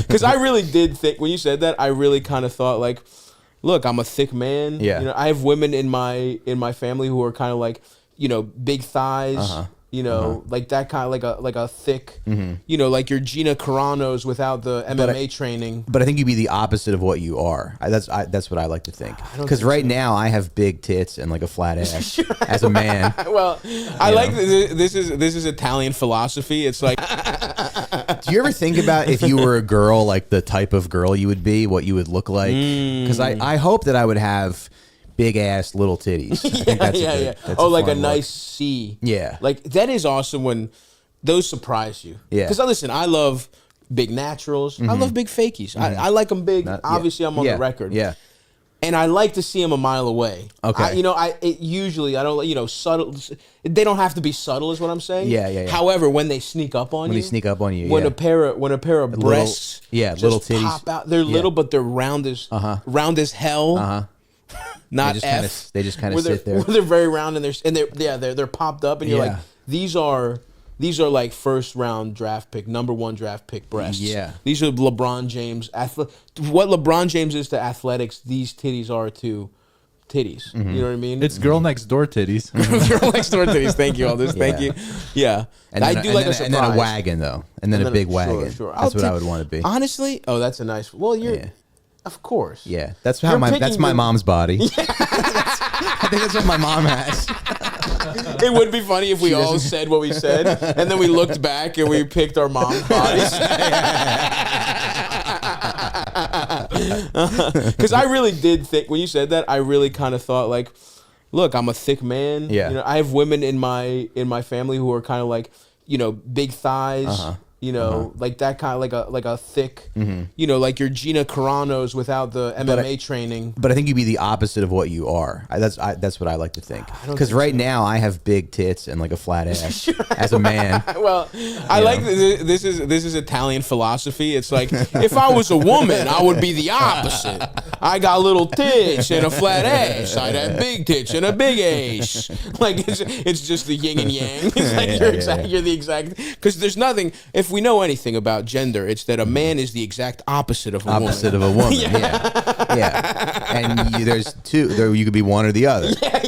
Because I really did think when you said that, I really kind of thought like, look, I'm a thick man. Yeah. You know, I have women in my family who are kind of like, you know, big thighs. You know, like that kind of like a thick, you know, like your Gina Carano's without the MMA training. But I think you'd be the opposite of what you are. That's what I like to think. Because right now I have big tits and like a flat ass as a man. Well, I like this is Italian philosophy. It's like, do you ever think about if you were a girl, like the type of girl you would be, what you would look like? Because I hope that I would have big ass little titties. I think that's that's like a fun nice look. C. Yeah. Like that is awesome when those surprise you. Yeah. Because listen, I love big naturals. I love big fakies. I like them big. Obviously, I'm on the record. Yeah. And I like to see them a mile away. Okay. Usually I don't, you know, subtle. They don't have to be subtle, is what I'm saying. Yeah. However, when they sneak up on When they sneak up on you, when a pair of breasts, little titties pop out. They're little, but they're round as hell. Not they just kind of sit there. They're very round and they're popped up, and you're like, these are like first round draft pick, number 1 draft pick breasts. Yeah. These are LeBron James. What LeBron James is to athletics, these titties are to titties. You know what I mean? It's girl next door titties. Girl next door titties. Thank you, Aldous. Thank you. Yeah. And I do like a surprise. And then a wagon, though. And then a big wagon. Sure. That's what I would want to be. Honestly, that's a nice. Well, you're. Yeah. Of course. Yeah, that's how that's my mom's body. I think that's what my mom has. It would be funny if we all said what we said, and then we looked back and we picked our mom's bodies. Because I really did think when you said that, I really kind of thought like, look, I'm a thick man. Yeah. You know, I have women in my family who are kind of like, you know, big thighs. You know, like that kind of like a thick, you know, like your Gina Carano's without the MMA training. But I think you'd be the opposite of what you are. That's what I like to think. Because right now I have big tits and like a flat ass as a man. Well, I like this is Italian philosophy. It's like if I was a woman, I would be the opposite. I got little tits and a flat ass. I'd have big tits and a big ass. Like it's just the yin and yang. It's like you're the exact, because there's nothing. If we know anything about gender, it's that a man is the exact opposite of a woman. Opposite of a woman, yeah. And there's two. You could be one or the other. Yeah.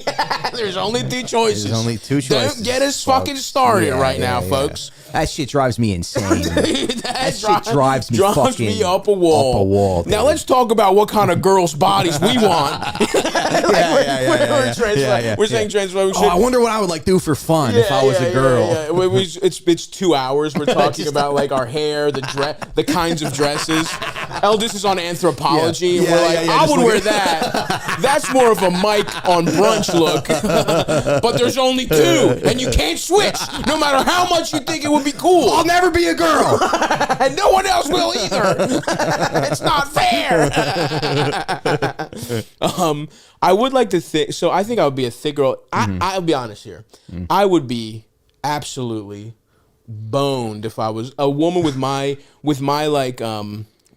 There's only 2 choices. There's only 2 choices. Don't get us fucking started now, folks. That shit drives me insane. that shit drives me up a wall. Now let's talk about what kind of girls' bodies we want. We're saying transphobia. I wonder what I would like do for fun if I was a girl. It's 2 hours. We're talking about like our hair, the kinds of dresses. Eldest is on anthropology, and we're like, I would wear that. That's more of a Mike on brunch look. But there's only 2, and you can't switch, no matter how much you think it would be cool. I'll never be a girl. And no one else will either. It's not fair. I would like to think, so I think I would be a thick girl. I'll be honest here. I would be absolutely boned if I was a woman with my like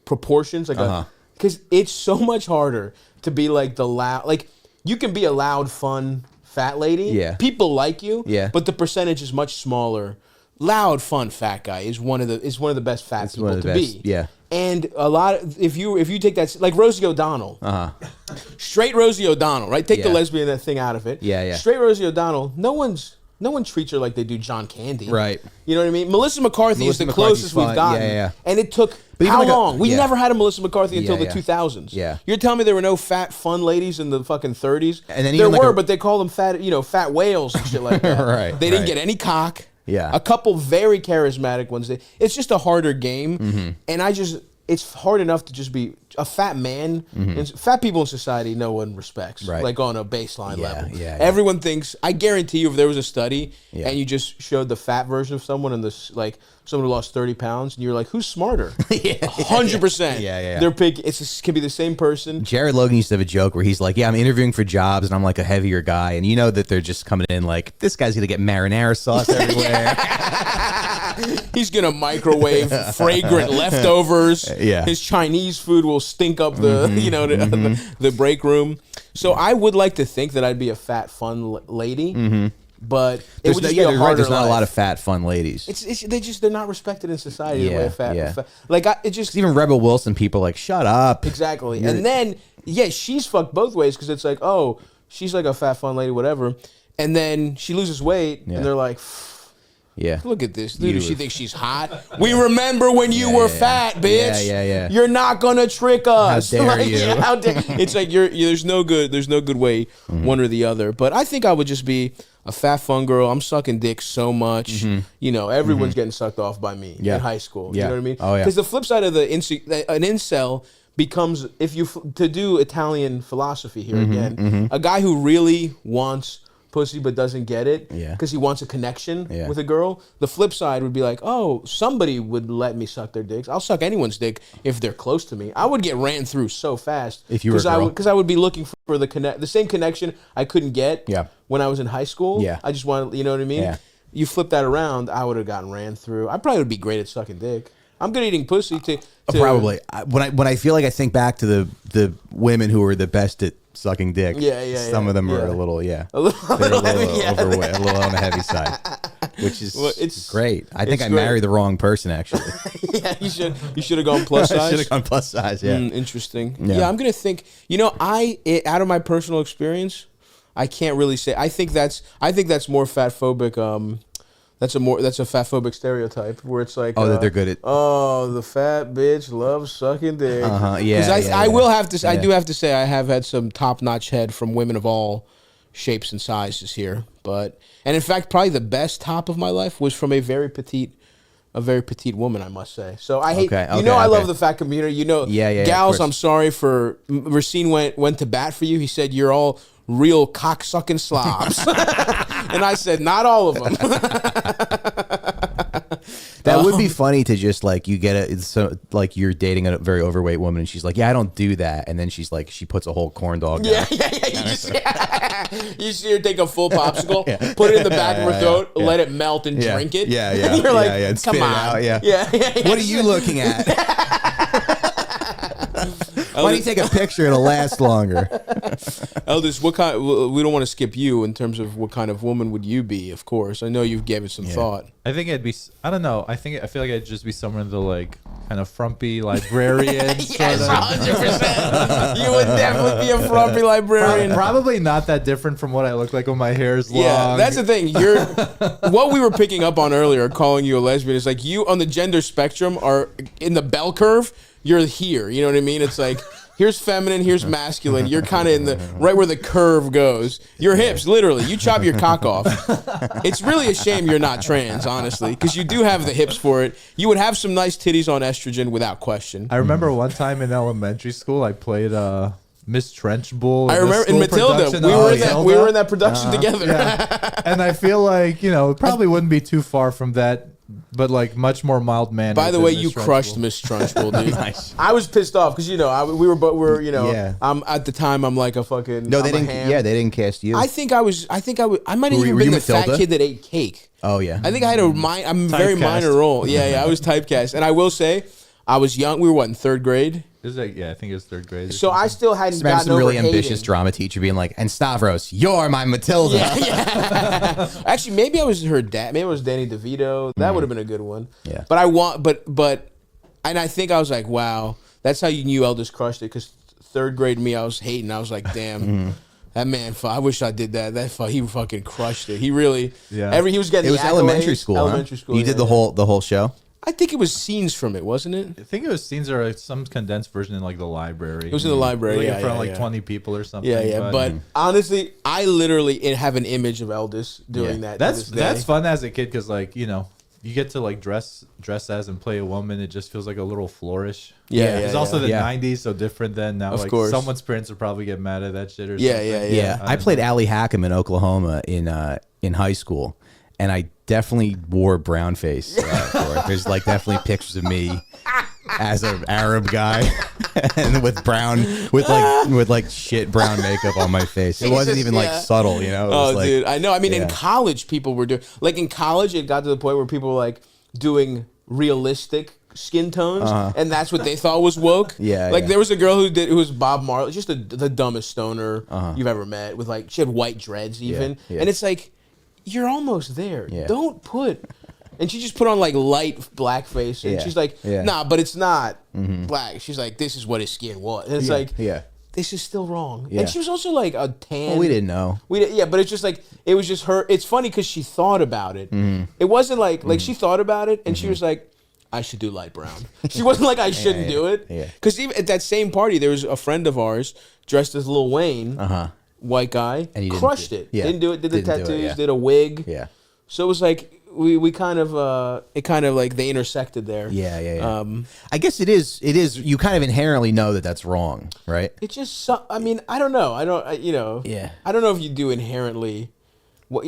proportions, like because it's so much harder to be like the loud, like you can be a loud, fun fat lady. Yeah. People like you. Yeah. But the percentage is much smaller. Loud, fun fat guy is one of the best fat people to be. Yeah. And a lot of, if you take that, like Rosie O'Donnell, straight Rosie O'Donnell, right? Take the lesbian thing out of it. Yeah. Straight Rosie O'Donnell. No one treats her like they do John Candy. Right. You know what I mean? Melissa McCarthy is the closest we've gotten. Yeah. And it took how long? We never had a Melissa McCarthy until the 2000s. Yeah. You're telling me there were no fat, fun ladies in the fucking 30s? And then there were, but they called them fat whales and shit like that. Right. They didn't get any cock. Yeah. A couple very charismatic ones. It's just a harder game. And it's hard enough to just be a fat man. And fat people in society, no one respects, like on a baseline level. Yeah. Everyone thinks, I guarantee you, if there was a study and you just showed the fat version of someone and this, like someone who lost 30 pounds, and you're like, who's smarter? 100%. Yeah. They're picking. It can be the same person. Jared Logan used to have a joke where he's like, I'm interviewing for jobs and I'm like a heavier guy, and you know that they're just coming in like, this guy's gonna get marinara sauce everywhere. He's gonna microwave fragrant leftovers. Yeah. His Chinese food will stink up the the break room. So I would like to think that I'd be a fat, fun lady. but it would just be a harder there's not life. a lot of fat, fun ladies. They're not respected in society the way fat. Like it just even Rebel Wilson people are like, shut up. Exactly. And then she's fucked both ways because it's like, oh, she's like a fat, fun lady, whatever, and then she loses weight, and they're like. Yeah. Look at this. Dude, she thinks she's hot. We remember when you were fat, bitch. Yeah. You're not gonna trick us. How dare you? Yeah, how dare It's like there's no good way one or the other. But I think I would just be a fat fun girl. I'm sucking dick so much. You know, everyone's getting sucked off by me in high school. You know what I mean? Oh yeah. Because the flip side of an incel becomes, to do Italian philosophy here again, a guy who really wants pussy but doesn't get it because he wants a connection with a girl. The flip side would be like, oh, somebody would let me suck their dicks. I'll suck anyone's dick if they're close to me. I would get ran through so fast if you were a girl. Because I would be looking for the same connection I couldn't get when I was in high school. Yeah. I just wanted, you know what I mean? Yeah. You flip that around, I would have gotten ran through. I probably would be great at sucking dick. I'm good at eating pussy too. Probably. When I feel like I think back to the women who were the best at sucking dick. Some of them are a little they're a little overweight, a little on the heavy side, which is it's great. I think I married the wrong person actually. Yeah, you should have gone plus size. I should have gone plus size. Yeah, interesting. Yeah, I'm gonna think. You know, out of my personal experience, I can't really say. I think that's more fat phobic. That's a fat phobic stereotype where it's like, that they're good at. Oh, the fat bitch loves sucking dick. Yeah. I will have to. I do have to say I have had some top notch head from women of all shapes and sizes here, and in fact, probably the best top of my life was from a very petite woman, I must say. So I hate. I love the fat community. You know, gals. I'm sorry for Racine went to bat for you. He said you're all real cock-sucking slobs. And I said, not all of them. That would be funny to just like you get it. So like you're dating a very overweight woman, and she's like, "Yeah, I don't do that," and then she's like, she puts a whole corn dog. Yeah. You see her take a full popsicle, put it in the back of her throat, let it melt, and drink it. Yeah. And you're like, and come spit on. it out. Yeah. What are you looking at? Why don't you take a picture? It'll last longer. Eldest, what kind? We don't want to skip you in terms of what kind of woman would you be? Of course, I know you gave it some thought. I think it'd be. I don't know. I feel like I'd just be someone the like kind of frumpy librarian. Yes, 100%. You would definitely be a frumpy librarian. Probably not that different from what I look like when my hair is long. Yeah, that's the thing. You're what we were picking up on earlier, calling you a lesbian, is like you on the gender spectrum are in the bell curve. You're here. You know what I mean? It's like, here's feminine, here's masculine. You're kind of in the right where the curve goes. Your hips, literally. You chop your cock off. It's really a shame you're not trans, honestly, because you do have the hips for it. You would have some nice titties on estrogen without question. I remember one time in elementary school, I played Miss Trenchbull. I remember in Matilda. We were in that production together. Yeah. And I feel like, it probably wouldn't be too far from that. But like much more mild mannered. By the way, you crushed Miss Trunchbull, dude. Nice. I was pissed off because I'm at the time I'm like a fucking. No, they didn't. Yeah, they didn't cast you. I might have even been the fat kid that ate cake. Oh yeah. I think I had a very minor role. Yeah, I was typecast, and I will say, I was young. We were in third grade. I think it was third grade. So I still hadn't gotten some really over ambitious hating. drama teacher being like, "And Stavros, you're my Matilda." Yeah. Actually, maybe I was her dad. Maybe it was Danny DeVito. That would have been a good one. Yeah. But I think I was like, wow, that's how you knew Eldest crushed it, because third grade me, I was hating. I was like, damn. That man, I wish I did that. He fucking crushed it. He really, he was getting. It was elementary school. Elementary school. You did the whole show. I think it was scenes from it, wasn't it? I think it was scenes or some condensed version in like the library. It was in the library, in front of like 20 people or something. Yeah. But honestly, I literally have an image of Eldest doing that. That's fun as a kid because like you get to like dress as and play a woman. It just feels like a little flourish. Yeah. It's also the 90s, so different than now. Of like course. Someone's parents would probably get mad at that shit or something. Yeah. I played Allie Hackham in Oklahoma in high school, and I definitely wore brown face for it. There's like definitely pictures of me as an Arab guy and with shit brown makeup on my face. It wasn't even like subtle, It was like, dude, I know. I mean, in college, people were doing in college. It got to the point where people were like doing realistic skin tones, and that's what they thought was woke. There was a girl who was Bob Marley, just the dumbest stoner you've ever met, with like she had white dreads even, and it's like. you're almost there. Yeah. Don't put. And she just put on like light blackface, and she's like, "Nah, but it's not black." She's like, "This is what his skin was." And it's like, this is still wrong. And she was also like a tan. Well, we didn't know. But it's just like it was just her. It's funny because she thought about it. It wasn't like she thought about it, and she was like, "I should do light brown." She wasn't like I shouldn't do it. Because even at that same party, there was a friend of ours dressed as Lil Wayne, white guy, and he crushed it. Didn't do it. Did the tattoos. Did a wig. Yeah. So it was like. We kind of like they intersected there. I guess it is you kind of inherently know that that's wrong, right? It's just I mean I don't know I don't know if you do inherently what